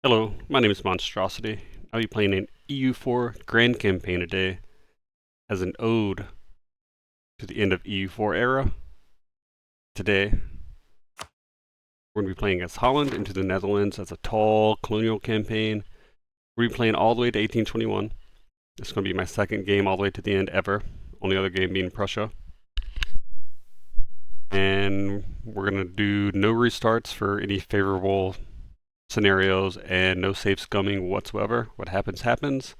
Hello, my name is Monstrosity. I'll be playing an EU4 Grand Campaign today as an ode to the end of EU4 era. Today, we're going to be playing as Holland into the Netherlands as a tall colonial campaign. We're going to be playing all the way to 1821. This is going to be my second game all the way to the end ever. Only other game being Prussia. And we're going to do no restarts for any favorable scenarios and no safe scumming whatsoever. What happens, happens.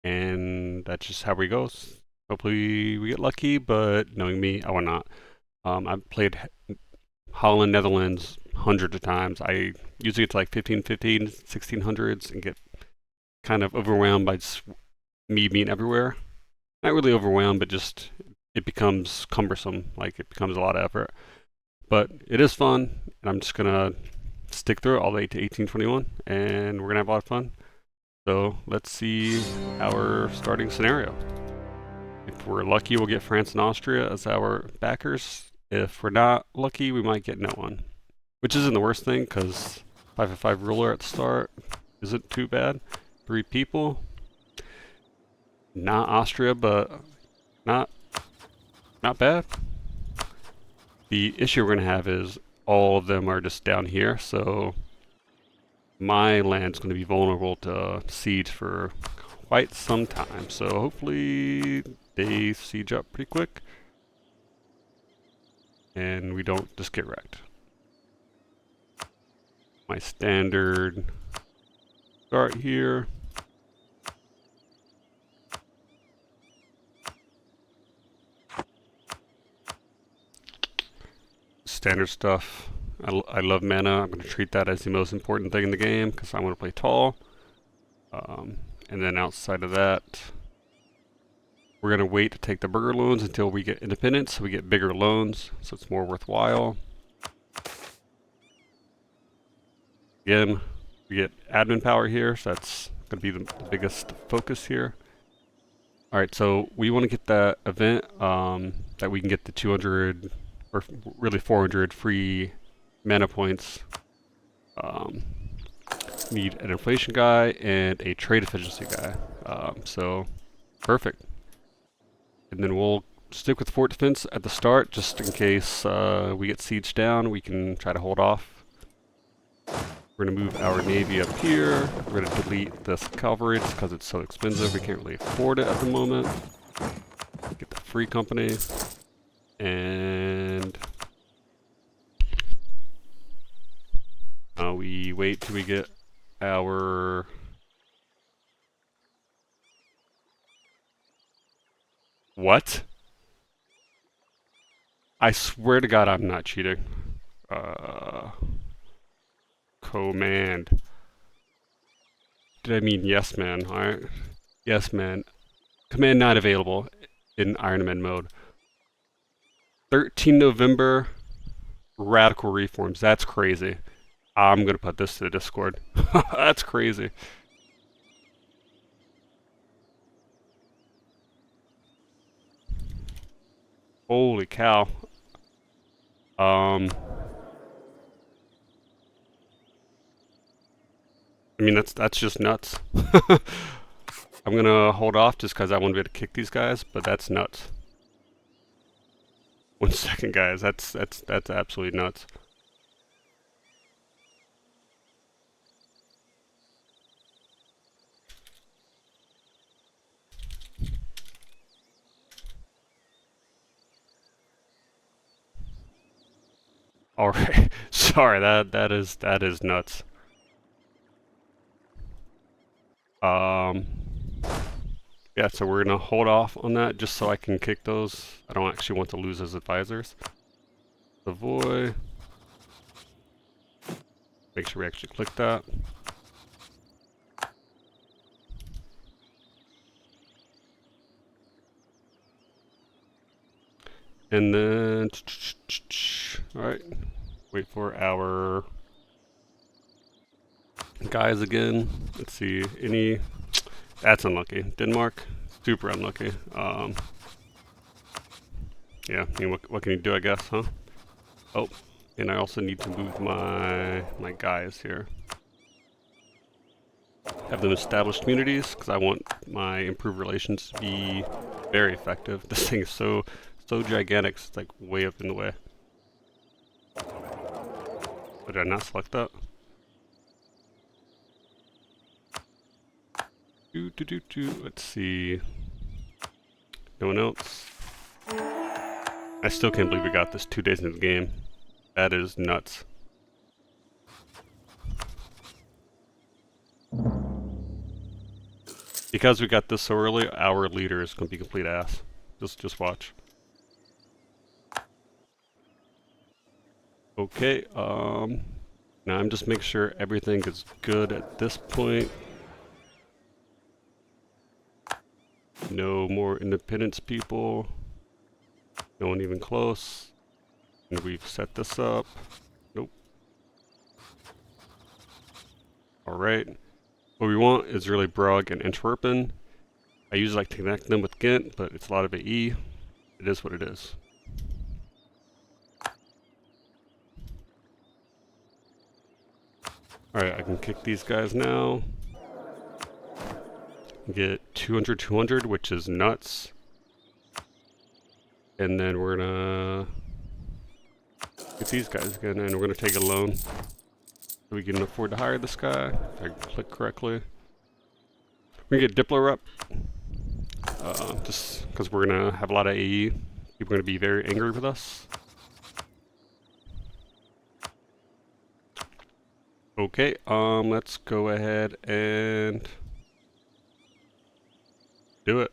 And that's just how we go. Hopefully we get lucky, but knowing me, I will not. I've played Holland, Netherlands hundreds of times. I usually get to like 15, 1600s and get kind of overwhelmed by just me being everywhere. Not really overwhelmed, but just it becomes cumbersome. Like it becomes a lot of effort. But it is fun, and I'm just gonna stick through it all the way to 1821, and we're gonna have a lot of fun. So let's see our starting scenario. If we're lucky, we'll get France and Austria as our backers. If we're not lucky, we might get no one. Which isn't the worst thing, because 5-5 ruler at the start isn't too bad. 3 people. Not Austria, but not bad. The issue we're going to have is all of them are just down here, so my land's going to be vulnerable to siege for quite some time. So hopefully they siege up pretty quick and we don't just get wrecked. My standard start here. Standard stuff. I love mana. I'm going to treat that as the most important thing in the game because I want to play tall. And then outside of that, we're going to wait to take the burger loans until we get independence, so we get bigger loans, so it's more worthwhile. Again, we get admin power here, so that's going to be the biggest focus here. Alright, so we want to get that event that we can get the 200, or really 400 free mana points. Need an inflation guy and a trade efficiency guy. So, perfect. And then we'll stick with fort defense at the start, just in case we get sieged down. We can try to hold off. We're going to move our navy up here. We're going to delete this cavalry because it's so expensive. We can't really afford it at the moment. Get the free company. And we wait till we get our what? I swear to God, I'm not cheating. Command. Did I mean yes, man? Alright. Yes, man. Command not available in Iron Man mode. 13 November, radical reforms. That's crazy. I'm gonna put this to the Discord. That's crazy. Holy cow. I mean, that's just nuts. I'm gonna hold off just because I want to be able to kick these guys, but that's nuts. 1 second, guys. That's absolutely nuts. All right. Sorry, that is nuts. Yeah, so we're gonna hold off on that just so I can kick those. I don't actually want to lose as advisors. Savoy. Make sure we actually click that. And then, alright, wait for our guys again. Let's see, that's unlucky. Denmark, super unlucky. Yeah, I mean, what can you do, I guess, huh? Oh, and I also need to move my guys here. have them establish communities because I want my improved relations to be very effective. This thing is so gigantic, it's like way up in the way. Did I not select that? Let's see. No one else. I still can't believe we got this 2 days into the game. That is nuts. Because we got this so early, our leader is going to be complete ass. Just watch. Okay, now I'm just making sure everything is good at this point. No more independence people. No one even close. And we've set this up. Nope. Alright. What we want is really Brugg and Antwerpen. I usually like to connect them with Ghent, but it's a lot of AE. It is what it is. Alright, I can kick these guys now. Get 200, 200, which is nuts. And then we're gonna get these guys again, and we're gonna take a loan. So we can afford to hire this guy, if I click correctly. We're gonna get Diplo rep. Just because we're gonna have a lot of AE. People are gonna be very angry with us. Okay, let's go ahead and do it.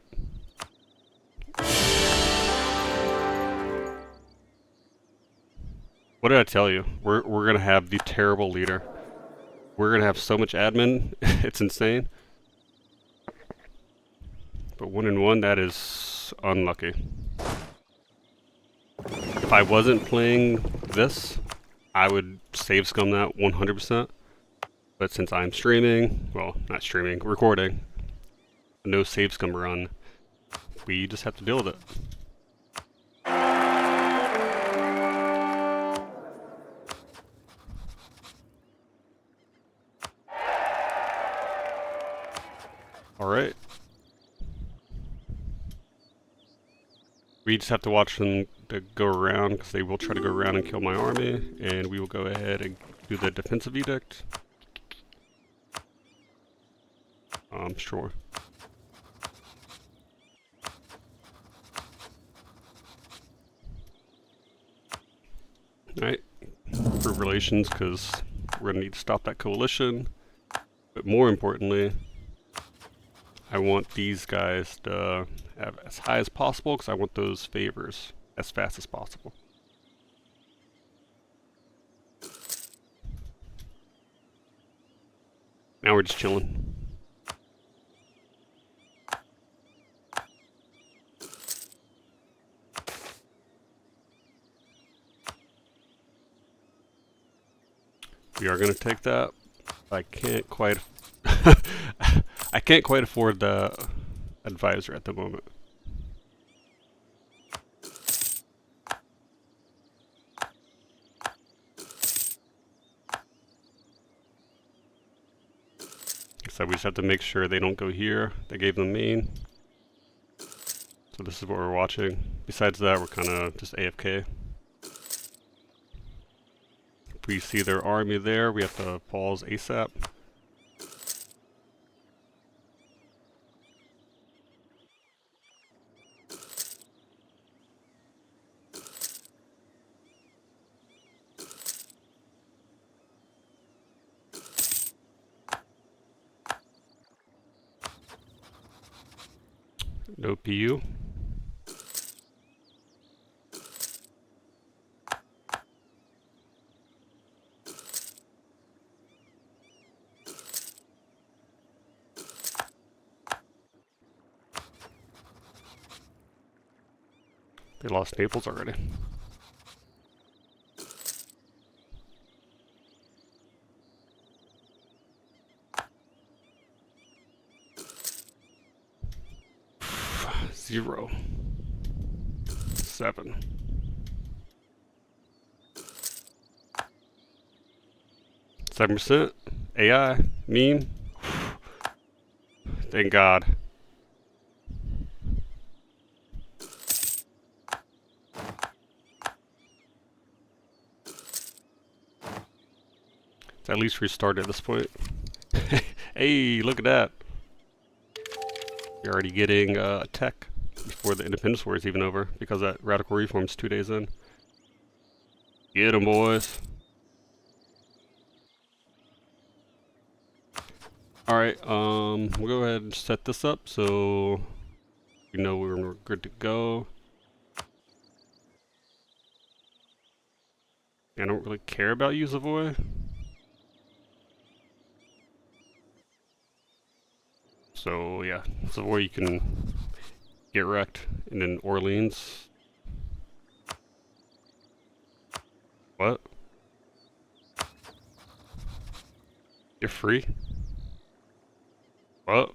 What did I tell you? We're gonna have the terrible leader. We're gonna have so much admin, it's insane. But 1-1, that is unlucky. If I wasn't playing this, I would save scum that 100%. But since I'm streaming, well, not streaming, recording, no save scum run, we just have to deal with it. Alright. We just have to watch them to go around, because they will try to go around and kill my army, and we will go ahead and do the defensive edict. Sure. Alright, improve relations, because we're going to need to stop that coalition. But more importantly, I want these guys to have as high as possible, because I want those favors as fast as possible. Now we're just chilling. We are going to take that. I can't quite I can't quite afford the advisor at the moment. So we just have to make sure they don't go here. They gave them main. So this is what we're watching. Besides that, we're kind of just AFK. If we see their army there, we have to pause ASAP. No PU. They lost Naples already. Zero. 7. %. AI. Meme. Thank God. It's at least restarted at this point. Hey, look at that. You're already getting tech before the Independence War is even over because that radical reform's 2 days in. Get 'em, boys. Alright, we'll go ahead and set this up so we know we're good to go. I don't really care about Usavoy. So yeah, Savoy you can get wrecked, and then Orleans. What? You're free? What?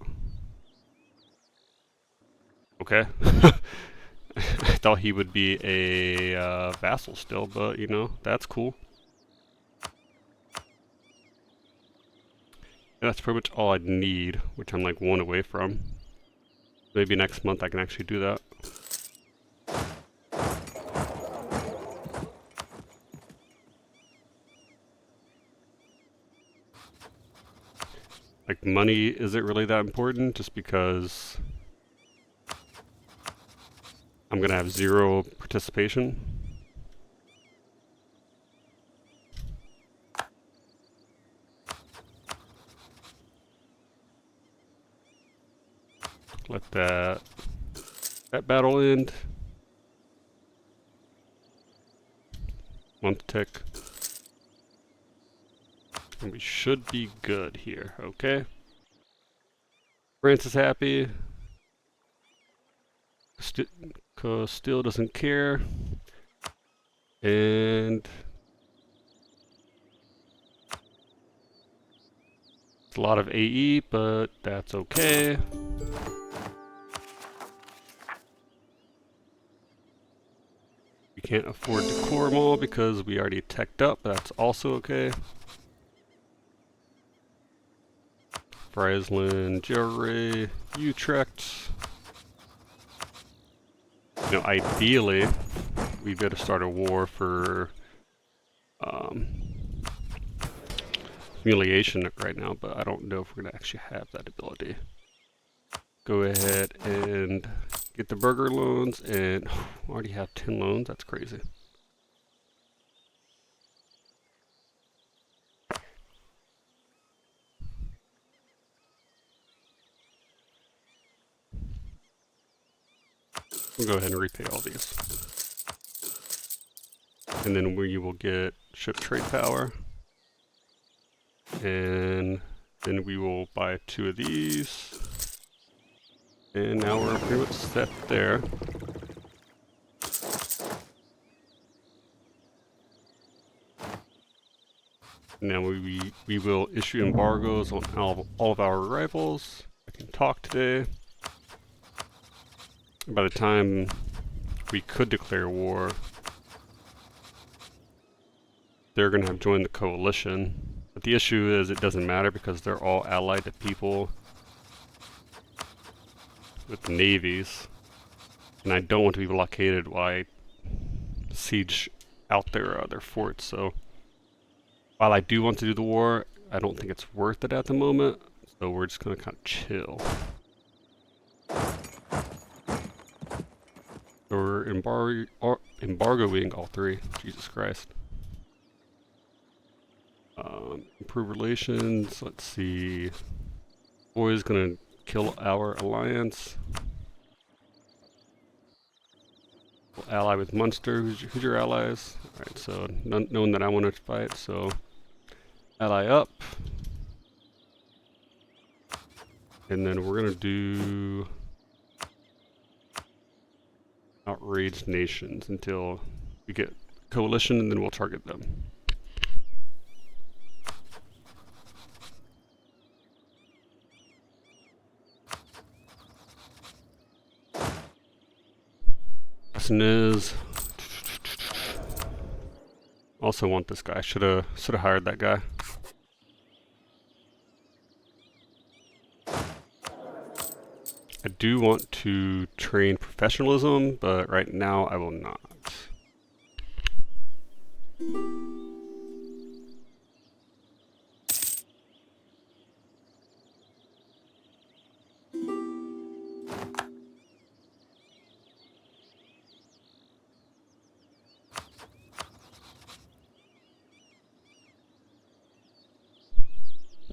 Okay. I thought he would be a vassal still, but you know, that's cool. And that's pretty much all I need, which I'm like 1 away from. Maybe next month I can actually do that. Like, money isn't really that important just because I'm gonna have 0 participation. Let that battle end. Month tick. And we should be good here, okay? France is happy. Castile doesn't care. And it's a lot of AE, but that's okay. We can't afford to core them all because we already teched up, but that's also okay. Friesland, Jerry, Utrecht. You know, ideally, we better start a war for humiliation right now, but I don't know if we're gonna actually have that ability. Go ahead and get the burger loans, and we already have 10 loans. That's crazy. We'll go ahead and repay all these. And then we will get ship trade power. And then we will buy 2 of these. And now we're pretty much set there. Now we will issue embargoes on all of our rivals. I can talk today. By the time we could declare war, they're going to have joined the coalition. But the issue is it doesn't matter because they're all allied to people with navies. And I don't want to be blockaded while I siege out their forts. So while I do want to do the war, I don't think it's worth it at the moment. So we're just going to kind of chill. So we're embargoing all 3. Jesus Christ. Improve relations. Let's see. Boy is gonna kill our alliance. We'll ally with Munster. Who's your allies? Alright, so knowing that I want to fight, so ally up. And then we're gonna do outraged nations until we get coalition, and then we'll target them. Question is, also want this guy. Should have hired that guy. I do want to train professionalism, but right now I will not.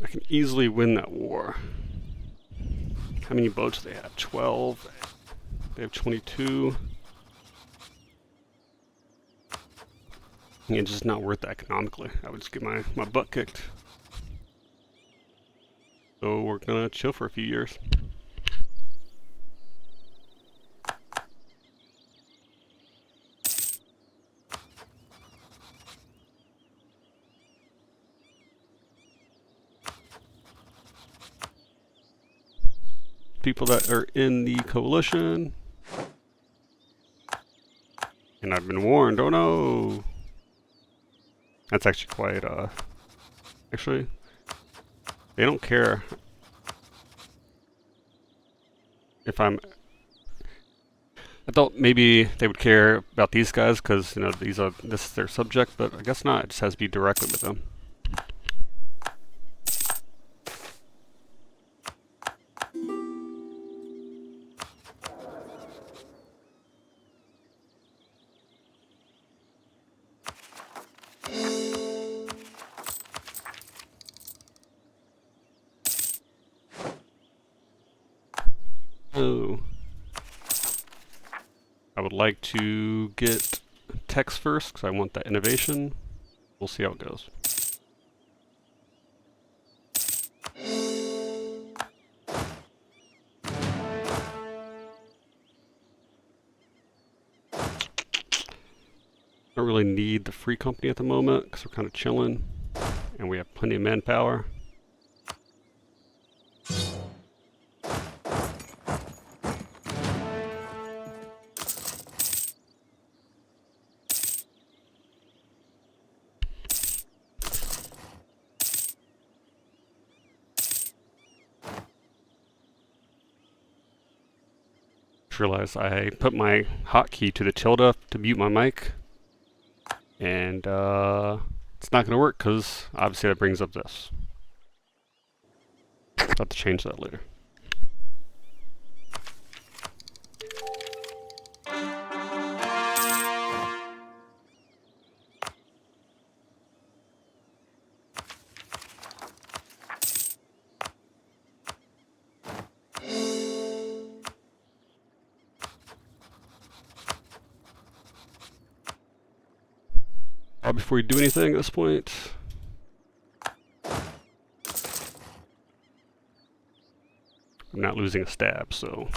I can easily win that war. How many boats do they have? 12. They have 22. It's just not worth it economically. I would just get my butt kicked. So we're gonna chill for a few years. People that are in the coalition. And I've been warned, oh no! That's actually quite, actually, they don't care if I thought maybe they would care about these guys because, you know, this is their subject, but I guess not. It just has to be directly with them. Oh. I would like to get text first because I want that innovation. We'll see how it goes. Don't really need the free company at the moment because we're kind of chilling and we have plenty of manpower. Realize I put my hotkey to the tilde to mute my mic, and it's not going to work because obviously that brings up this. I'll have to change that later. Before you do anything at this point, I'm not losing a stab, so.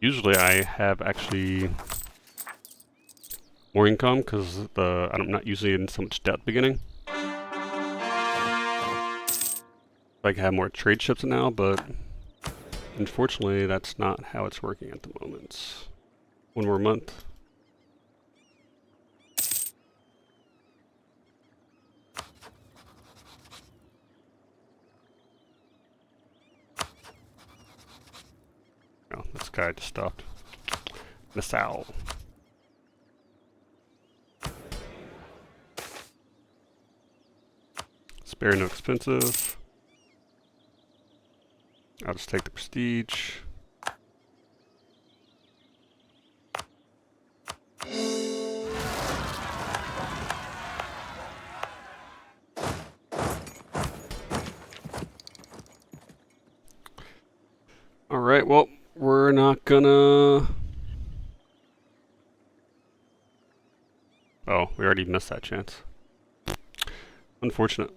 Usually I have actually more income because I'm not usually in so much debt beginning. I can have more trade ships now, but unfortunately that's not how it's working at the moment. One more month. Oh, this guy just stopped. Nassau. Spare no expensive. I'll just take the prestige. Alright, well, we're not gonna... Oh, we already missed that chance. Unfortunate.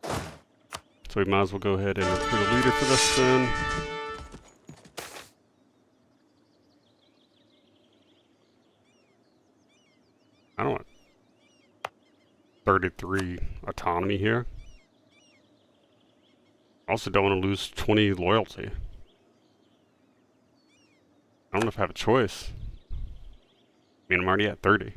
So we might as well go ahead and recruit a leader for this then. I don't want... 33 autonomy here. Also don't want to lose 20 loyalty. I don't know if I have a choice. I mean, I'm already at 30.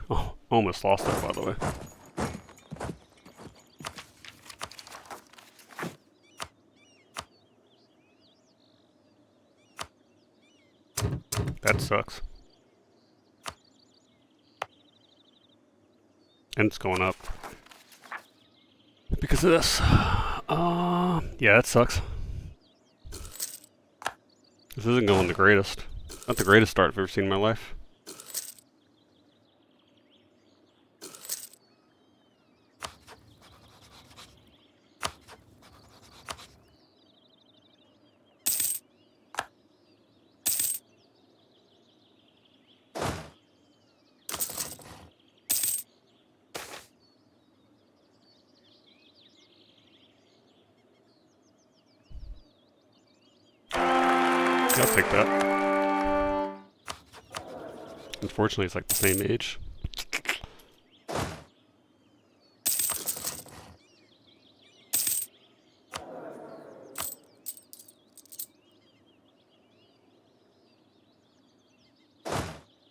Oh, almost lost that, by the way. That sucks. And it's going up. Because of this. Yeah, that sucks. This isn't going the greatest. Not the greatest start I've ever seen in my life. I'll take that. Unfortunately, it's like the same age.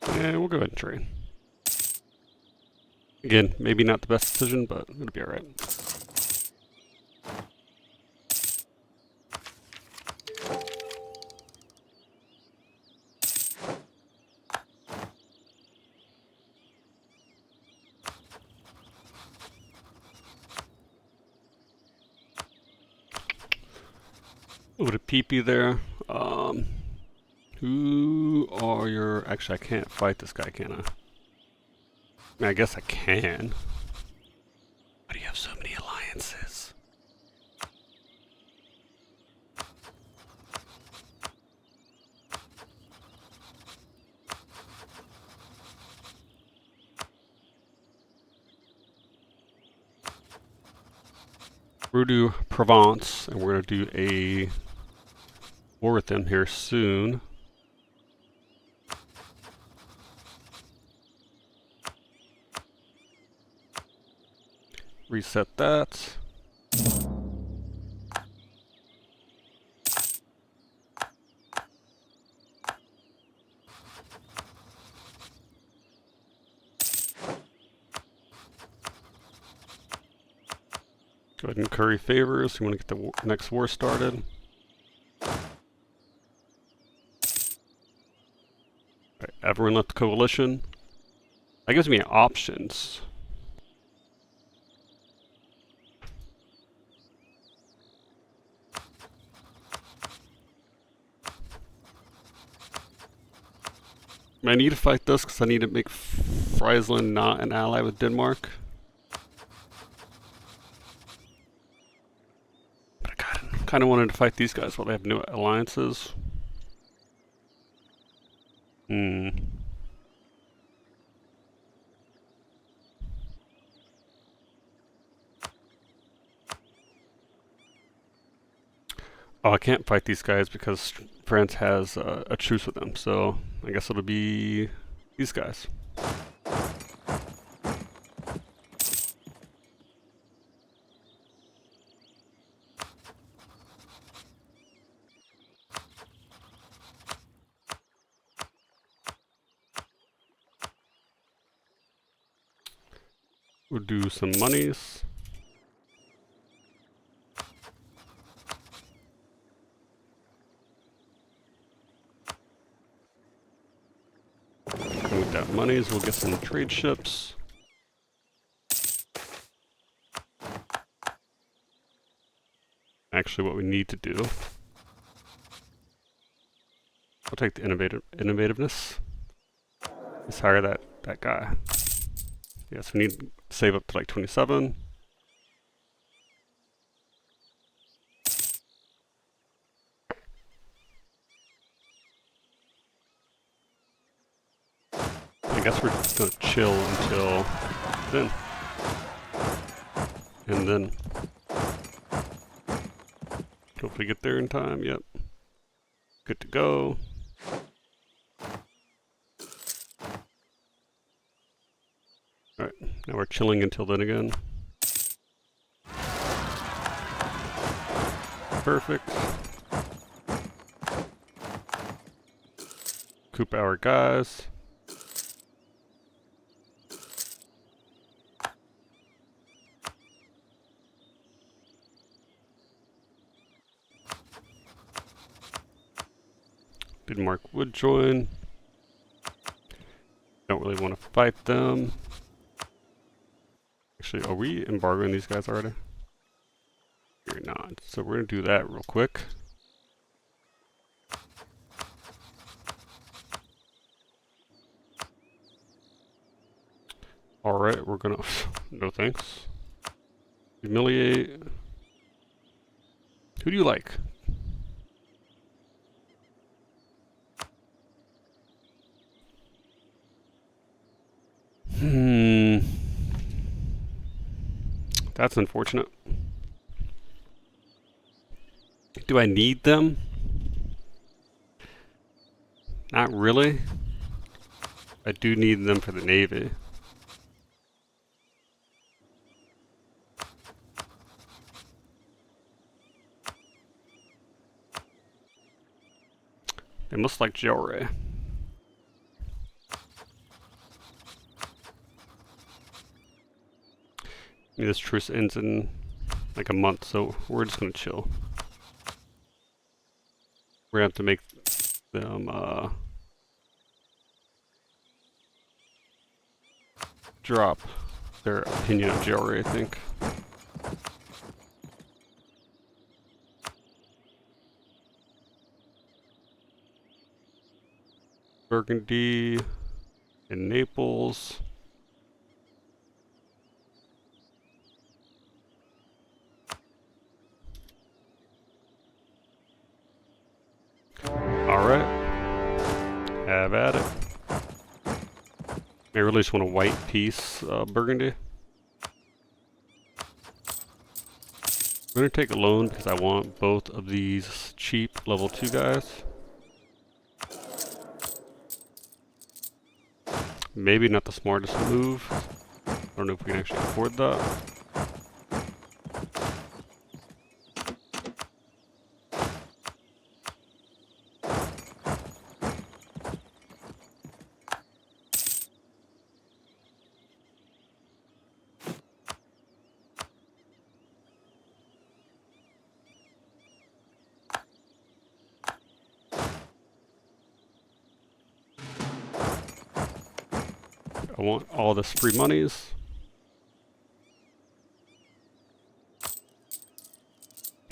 Yeah, we'll go ahead and train. Again, maybe not the best decision, but it'll be alright. A little bit of peepee there. Who are your... Actually, I can't fight this guy, can I? I mean, I guess I can. Why do you have so many alliances? We're gonna do Provence, and we're gonna do a war with them here soon. Reset that. Go ahead and curry favors. You want to get the next war started. Right, everyone left the coalition. That gives me options. I need to fight this because I need to make Friesland not an ally with Denmark. But I kind of wanted to fight these guys while they have new alliances. Oh, I can't fight these guys because France has a truce with them, so I guess it'll be these guys. We'll do some monies. And with that monies, we'll get some trade ships. Actually, what we need to do, I'll take the innovativeness. Let's hire that guy. Yes, we need to save up to like 27. I guess we're just gonna chill until then. And then Hopefully get there in time. Yep. Good to go. Alright, now we're chilling until then again. Perfect. Coop our guys. Denmark would join. Don't really want to fight them. Actually, are we embargoing these guys already? You're not. So we're going to do that real quick. Alright, we're going to... No thanks. Humiliate. Who do you like? That's unfortunate. Do I need them? Not really. I do need them for the Navy. They must like jewelry. I mean, this truce ends in like a month, so we're just gonna chill. We're gonna have to make them drop their opinion of jewelry, I think. Burgundy and Naples. Alright. Have at it. I really just want a white piece, Burgundy. I'm going to take a loan because I want both of these cheap level 2 guys. Maybe not the smartest move. I don't know if we can actually afford that. I want all this free monies.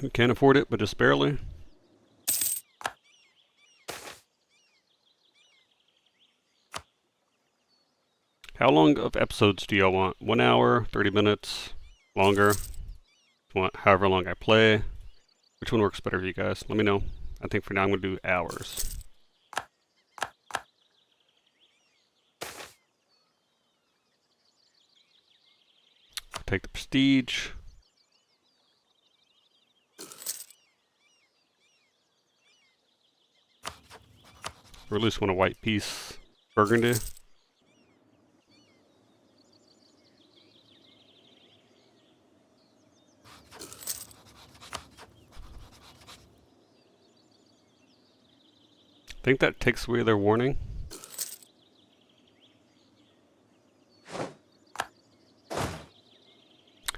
We can't afford it, but just barely. How long of episodes do y'all want? 1 hour, 30 minutes, longer? Want however long I play. Which one works better for you guys? Let me know. I think for now I'm going to do hours. Take the prestige. Or at least want a white piece. Burgundy. I think that takes away their warning.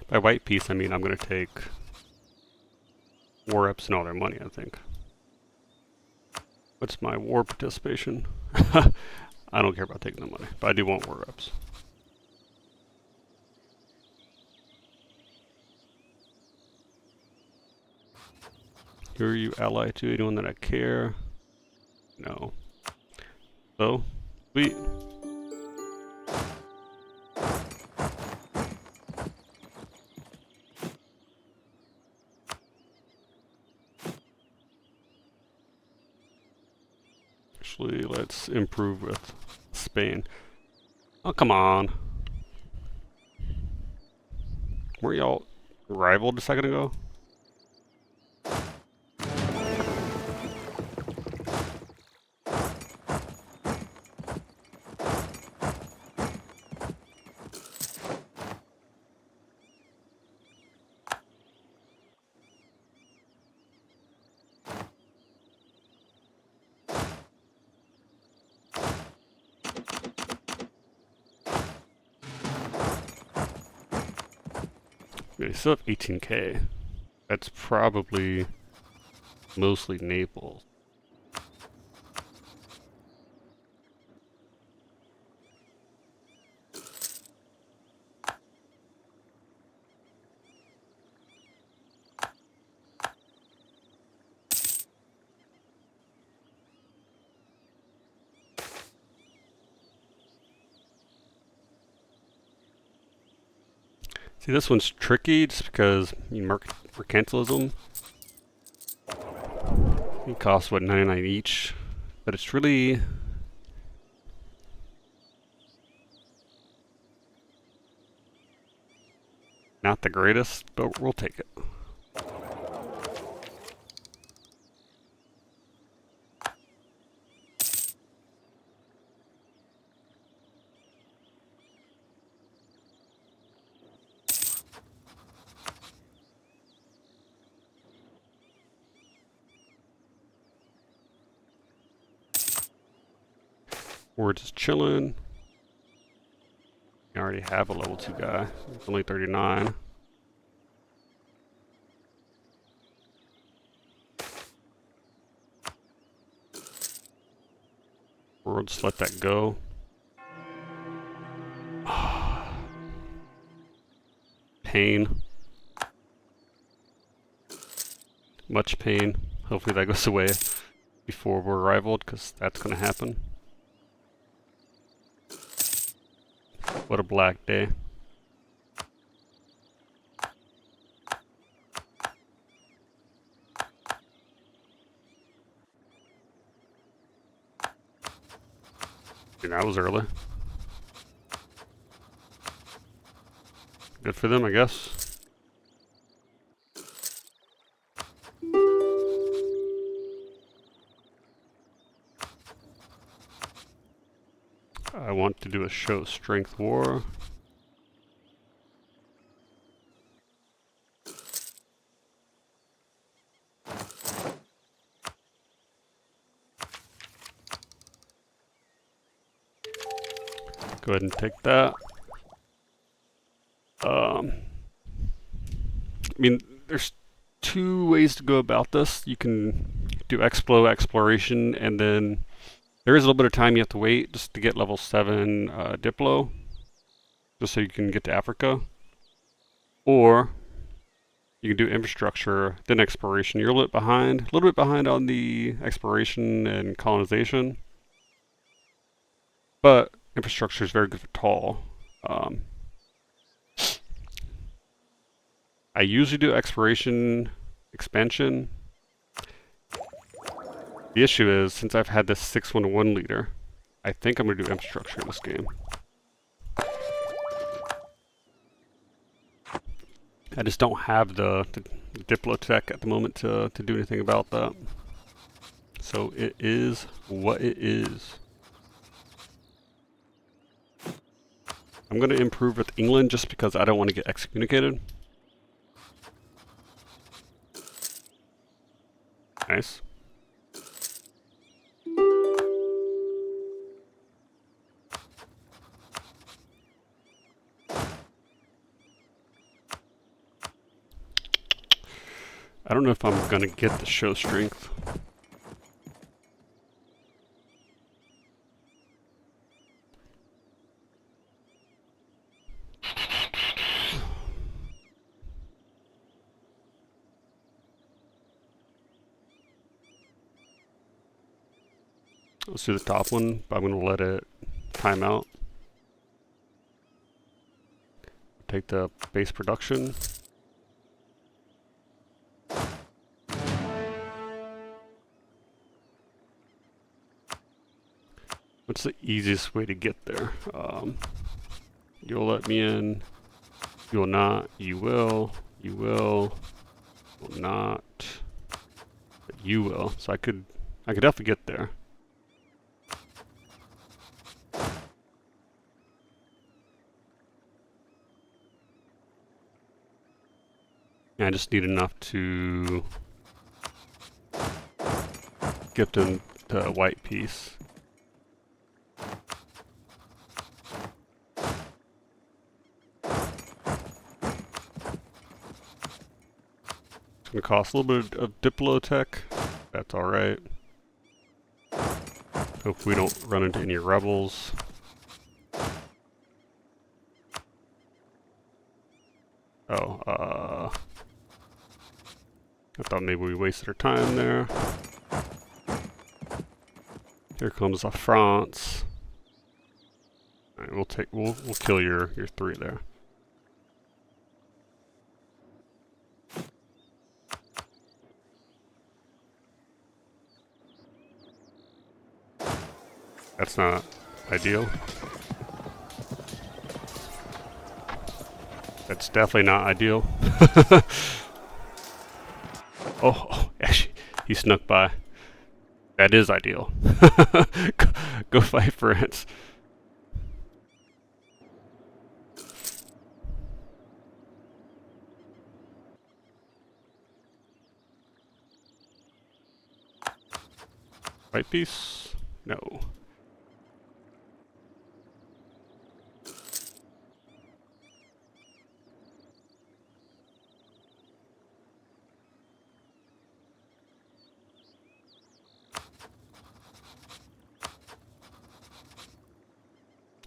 By white piece, I mean I'm going to take war reps and all their money, I think. What's my war participation? I don't care about taking the money, but I do want war reps. Who are you allied to? Anyone that I care? No. So, sweet. Actually, let's improve with Spain. Oh, come on. Were y'all rivaled a second ago? They still have 18k. That's probably mostly Naples. See, this one's tricky just because mercantilism. It costs what, 99 each, but it's really not the greatest, but we'll take it. We're just chilling. I already have a level 2 guy. It's only 39. We'll just let that go. Pain. Much pain. Hopefully that goes away before we're rivaled, because that's going to happen. What a black day. And that was early. Good for them, I guess. I want to do a show strength war. Go ahead and take that. I mean, there's two ways to go about this. You can do exploration, and then there is a little bit of time you have to wait just to get level 7 Diplo, just so you can get to Africa. Or you can do infrastructure, then exploration. You're a little bit behind on the exploration and colonization, but infrastructure is very good for tall. I usually do exploration expansion. The issue is, since I've had this 611 leader, I think I'm going to do infrastructure in this game. I just don't have the Diplo tech at the moment to do anything about that. So it is what it is. I'm going to improve with England just because I don't want to get excommunicated. Nice. I don't know if I'm going to get the show strength. Let's do the top one, but I'm going to let it time out. Take the base production. What's the easiest way to get there? You'll let me in. You will not. You will. You will. Will not. But you will. So I could definitely get there. I just need enough to get them to a white piece. It's gonna cost a little bit of Diplotech. That's alright. Hope we don't run into any rebels. Oh, I thought maybe we wasted our time there. Here comes France. Alright, we'll kill your 3 there. That's not ideal. That's definitely not ideal. Oh, actually, he snuck by. That is ideal. Go fight France. Fight piece? No.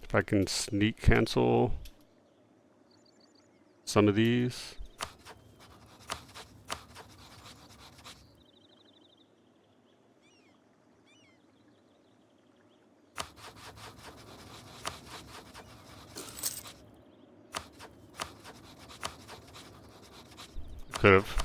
If I can sneak cancel some of these. Could have.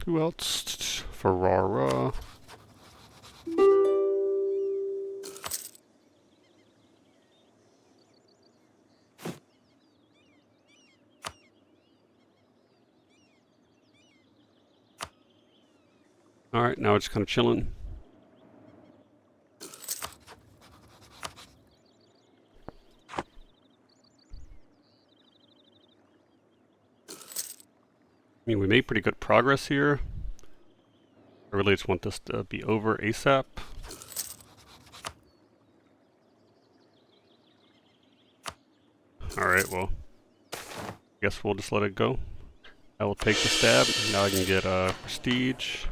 Who else? Ferrara. Alright, now we're just kind of chilling. I mean, we made pretty good progress here. I really just want this to be over ASAP. Alright, well, guess we'll just let it go. I will take the stab. Now I can get prestige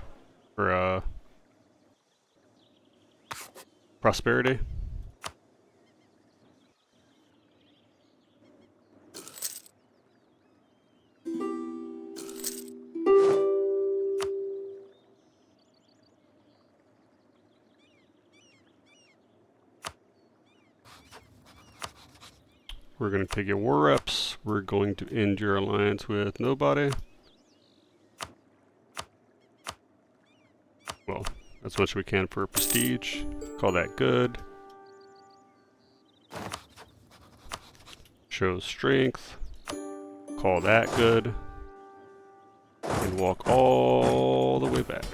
for prosperity. We're going to take your war reps. We're going to end your alliance with nobody. Well, as much as we can for prestige. Call that good. Shows strength. Call that good. And walk all the way back.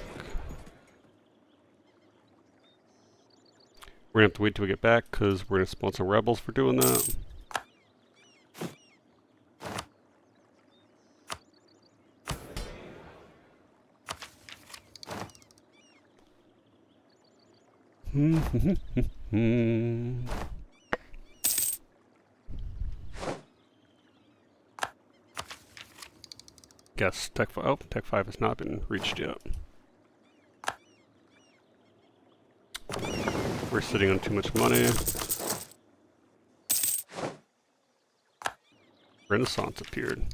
We're going to have to wait till we get back because we're going to spawn some rebels for doing that. Guess Tech 5. Oh, Tech 5 has not been reached yet. We're sitting on too much money. Renaissance appeared.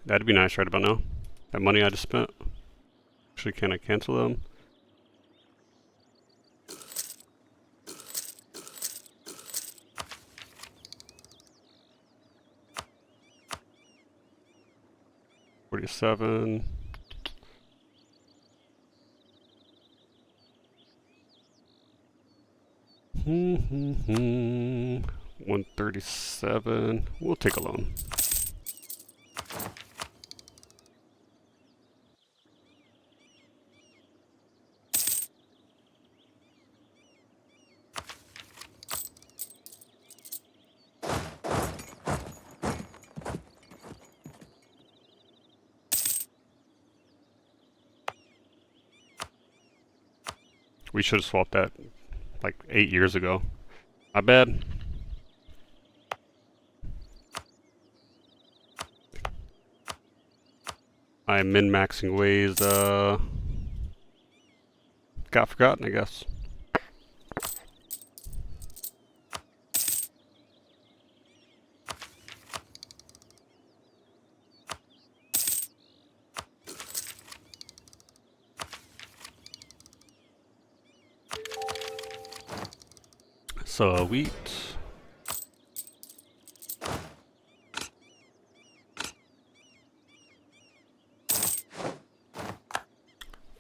That'd be nice right about now. That money I just spent. Actually, can I cancel them? $47. $137. We'll take a loan. We should have swapped that like 8 years ago. My bad. My min-maxing ways got forgotten, I guess. So wheat.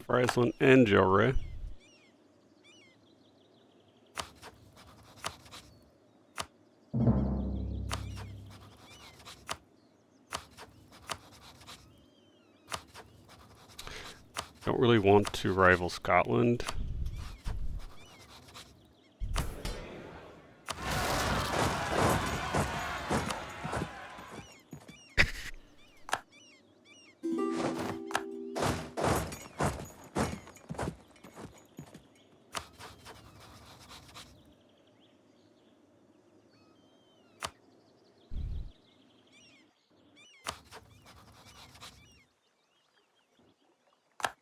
Friesland and Gilray. Don't really want to rival Scotland.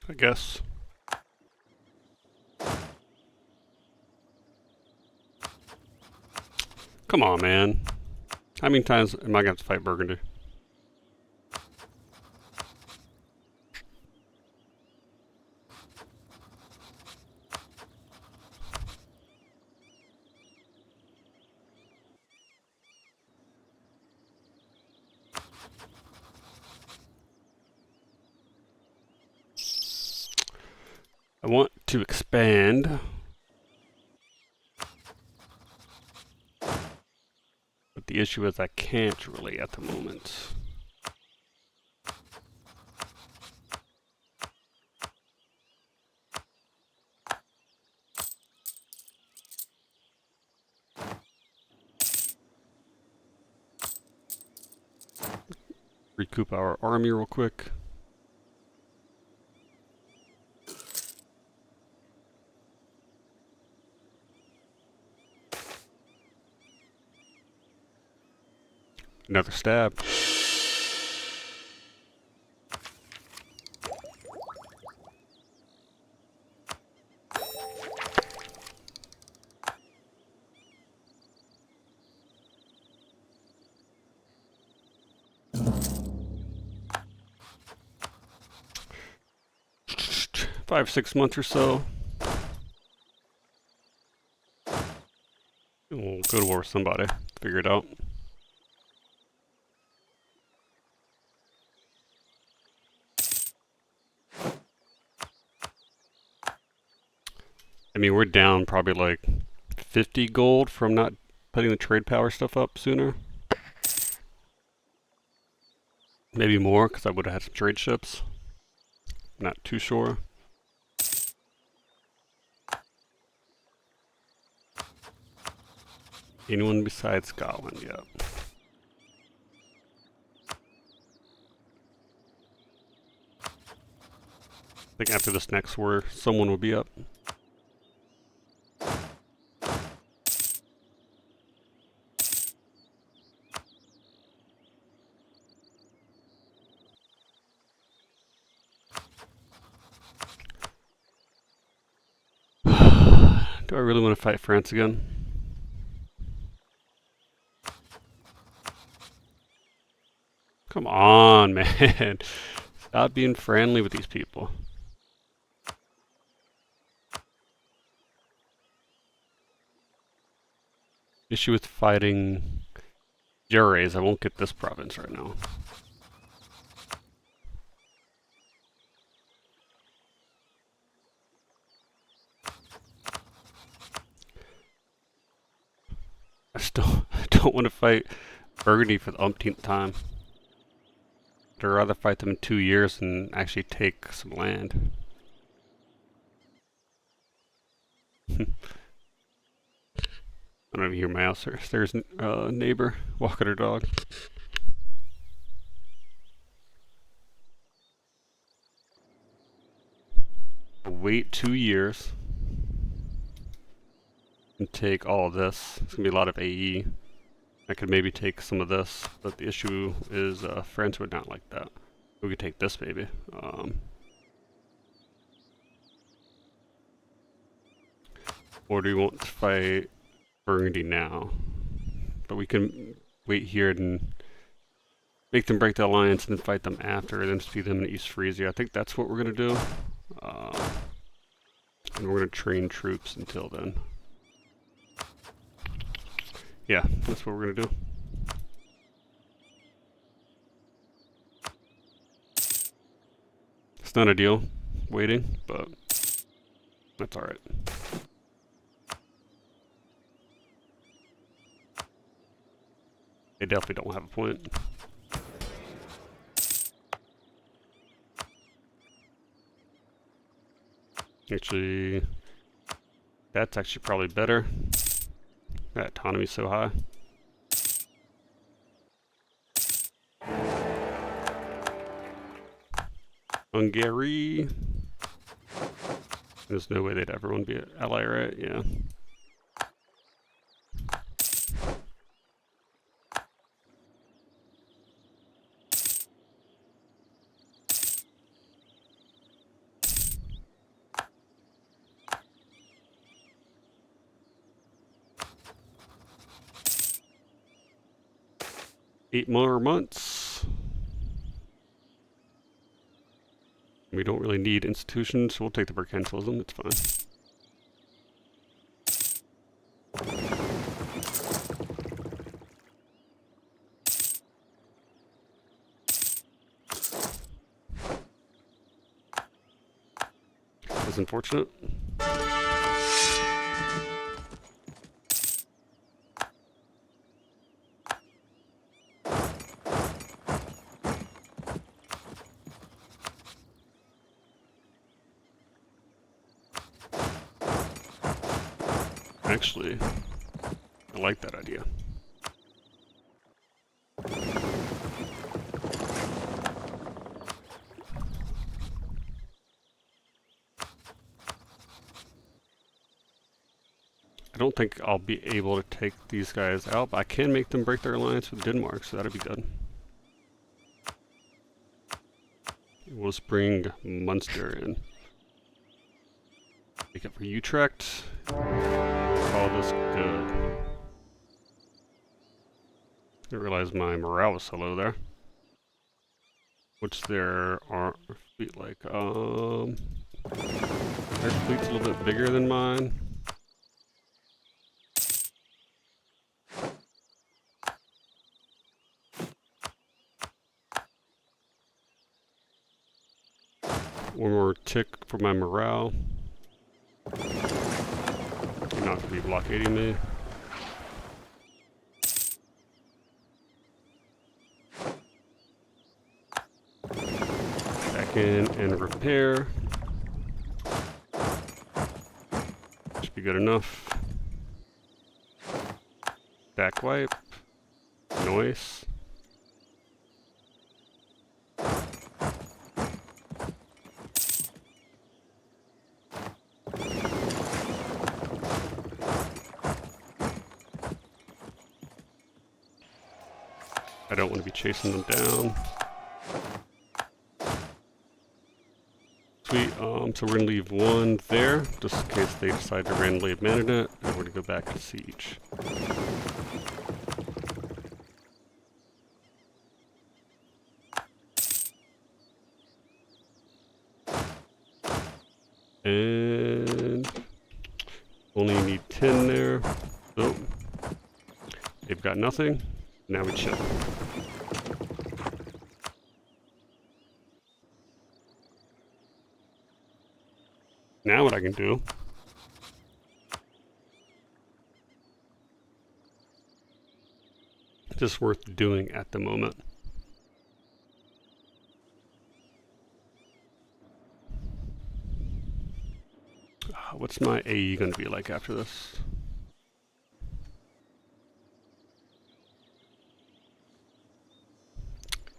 I guess. Come on, man. How many times am I going to have to fight Burgundy? I want to expand. But the issue is I can't really at the moment. Recoup our army real quick. Another stab. Five, 6 months or so. We'll go to war with somebody. Figure it out. I mean, we're down probably like 50 gold from not putting the trade power stuff up sooner. Maybe more, because I would have had some trade ships. Not too sure. Anyone besides Scotland, yeah. I think after this next war, someone will be up. Do I really want to fight France again? Come on, man. Stop being friendly with these people. Issue with fighting Jurays, I won't get this province right now. I still don't want to fight Burgundy for the umpteenth time. I'd rather fight them in 2 years and actually take some land. I don't even hear my house. There's a neighbor walking her dog. Wait 2 years. and take all of this. It's gonna be a lot of AE. I could maybe take some of this, but the issue is France would not like that. We could take this maybe. Or do we want to fight Burgundy now? But we can wait here and make them break the alliance and then fight them after, and then speed them in East Frisia. I think that's what we're gonna do. And we're gonna train troops until then. Yeah, that's what we're gonna do. It's not ideal waiting, but that's alright. They definitely don't have a point. Actually, that's actually probably better. That autonomy's so high. Hungary. There's no way they'd ever want to be an ally, right? Yeah. Eight more months. We don't really need institutions, so we'll take the mercantilism, it's fine. That's unfortunate. Actually, I like that idea. I don't think I'll be able to take these guys out, but I can make them break their alliance with Denmark, so that'll be good. We'll just bring Munster in. Make it for Utrecht. Call this good. I didn't realize my morale was so low there. What's their fleet like? Their fleet's a little bit bigger than mine. One more tick for my morale. You're not going to be blockading me. Back in and repair. Should be good enough. Back wipe. Noise. I don't want to be chasing them down. Sweet, so we're gonna leave one there, just in case they decide to randomly abandon it, and we're gonna go back and siege. And only need 10 there. So they've got nothing. Now we chill. Now what I can do just worth doing at the moment. What's my AE going to be like after this?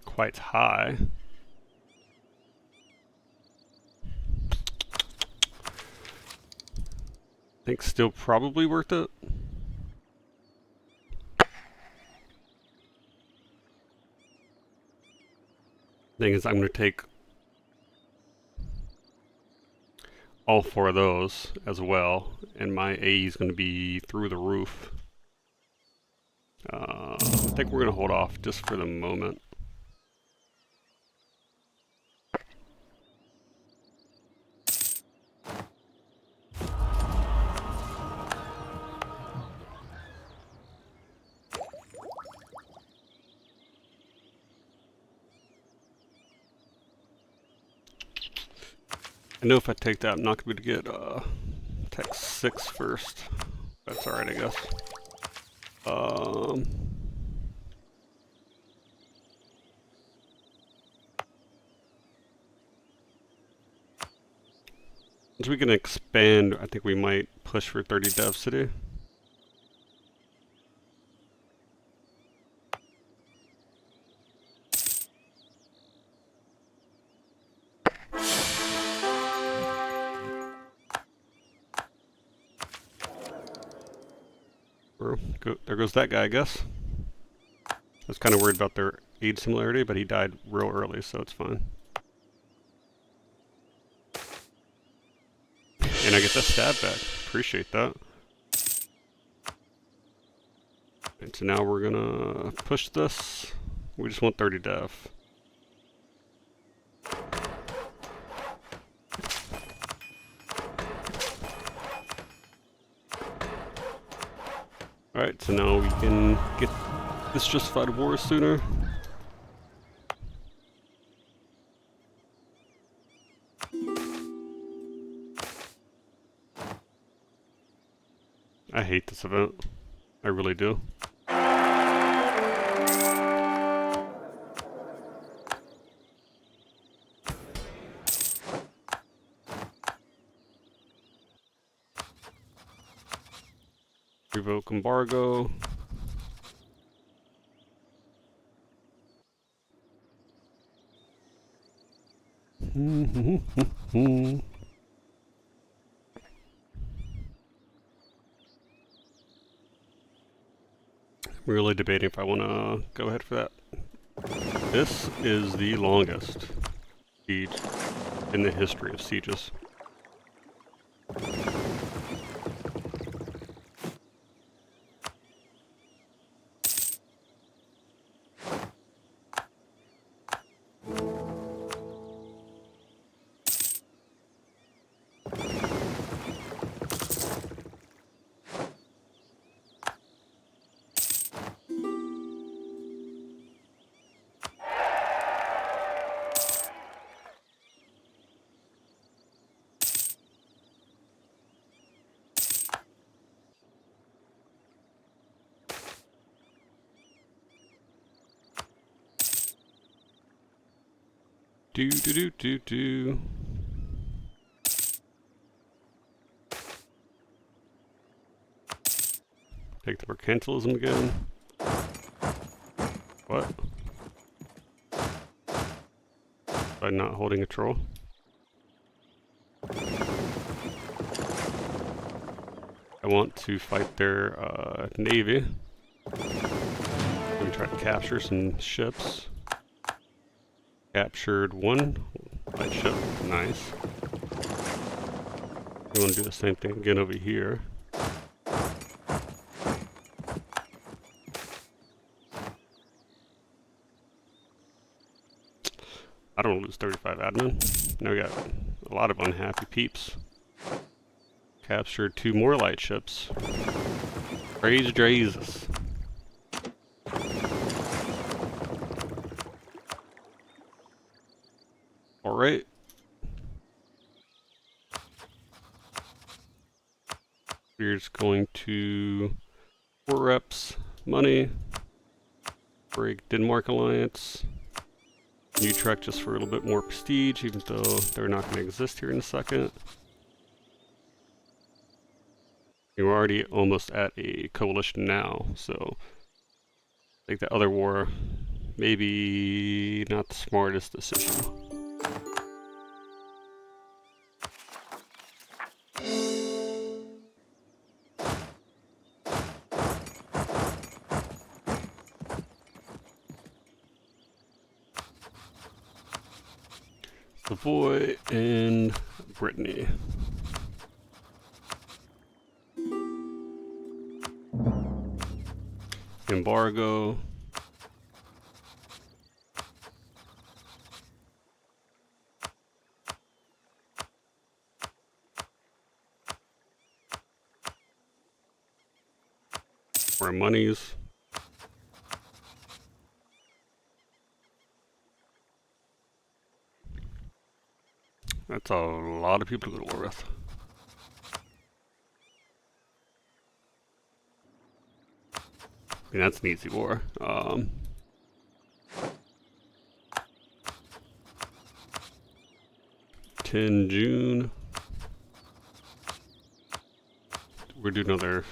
Quite high. I think still probably worth it. Thing is, I'm going to take all 4 of those as well, and my AE is going to be through the roof. I think we're going to hold off just for the moment. I know if I take that, I'm not going to be able to get tech 6 first. That's alright, I guess. Once we can expand, I think we might push for 30 devs today. There goes that guy, I guess. I was kind of worried about their age similarity, but he died real early, so it's fine. And I get the stab back. Appreciate that. And so now we're gonna push this. We just want 30 dev. Alright, so now we can get this justified war sooner. I hate this event. I really do. Revoke embargo. I'm really debating if I want to go ahead for that. This is the longest siege in the history of sieges. Do. Take the mercantilism again. What? By not holding a troll? I want to fight their navy. We try to capture some ships. Captured 1 light ship. Nice. We want to do the same thing again over here. I don't lose 35 admin. Now we got a lot of unhappy peeps. Captured 2 more light ships. Praise Jesus. Alright. We're just going to 4 reps, money, break Denmark alliance, Utrecht just for a little bit more prestige, even though they're not going to exist here in a second. We're already almost at a coalition now, so I think the other war maybe not the smartest decision. Savoy and Brittany. Embargo. More monies. That's a lot of people to go to war with. I mean, that's an easy war. 10 June. We're doing another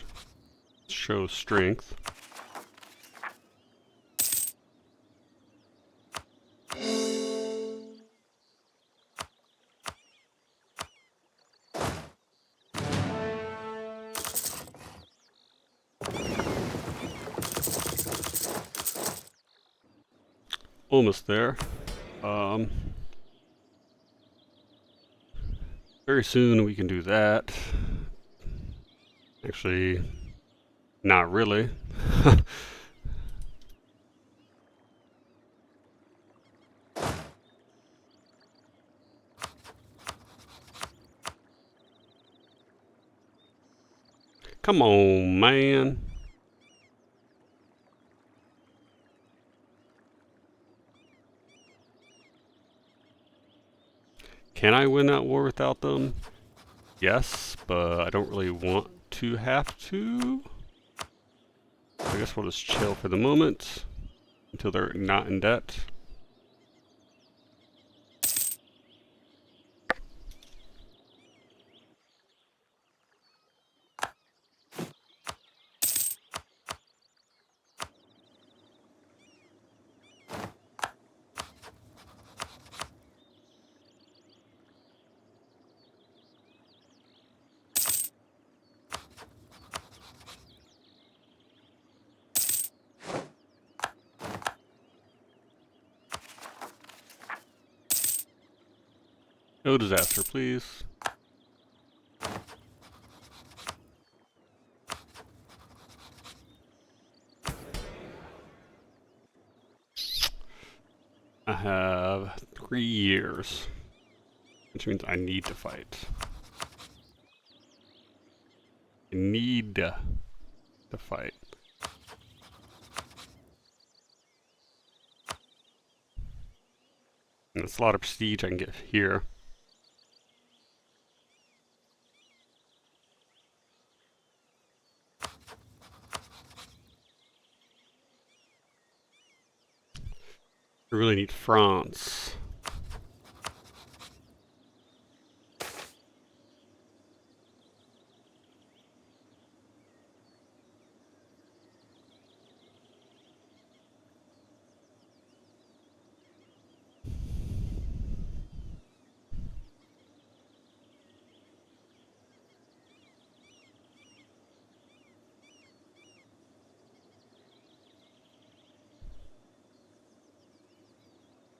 show strength. Almost there. Very soon we can do that. Actually, not really. Come on, man. Can I win that war without them? Yes, but I don't really want to have to. I guess we'll just chill for the moment until they're not in debt. No disaster, please. I have 3 years, which means I need to fight. I need to fight. And it's a lot of prestige I can get here. We really need France.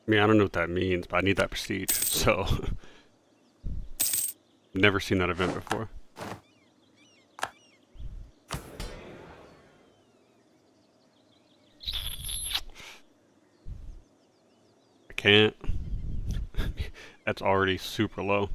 I mean, I don't know what that means, but I need that prestige, so... Never seen that event before. I can't. That's already super low.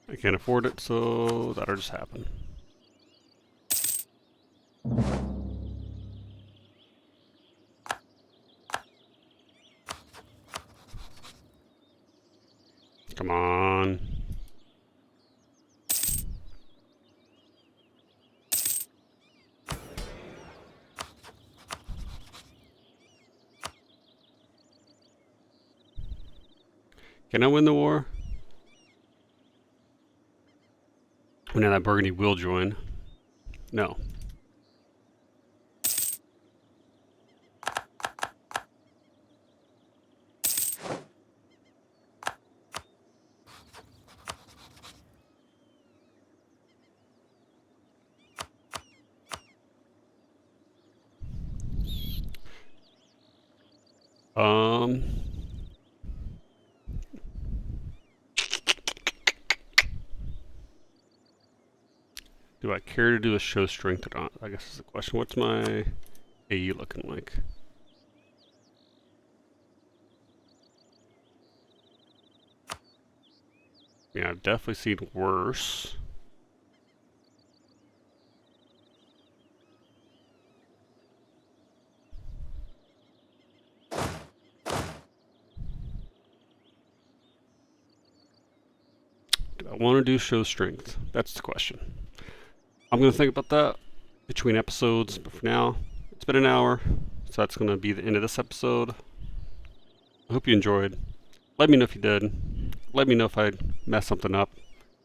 I can't afford it, so that'll just happen. Come on. Can I win the war? Now that burgundy will join. No. Do I care to do a show strength or not? I guess is the question. What's my AE looking like? Yeah, I've definitely seen worse. Do I want to do show strength? That's the question. I'm going to think about that between episodes, but for now, it's been an hour, so that's going to be the end of this episode. I hope you enjoyed. Let me know if you did. Let me know if I messed something up,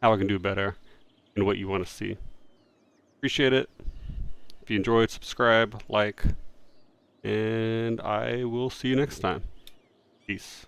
how I can do better, and what you want to see. Appreciate it. If you enjoyed, subscribe, like, and I will see you next time. Peace.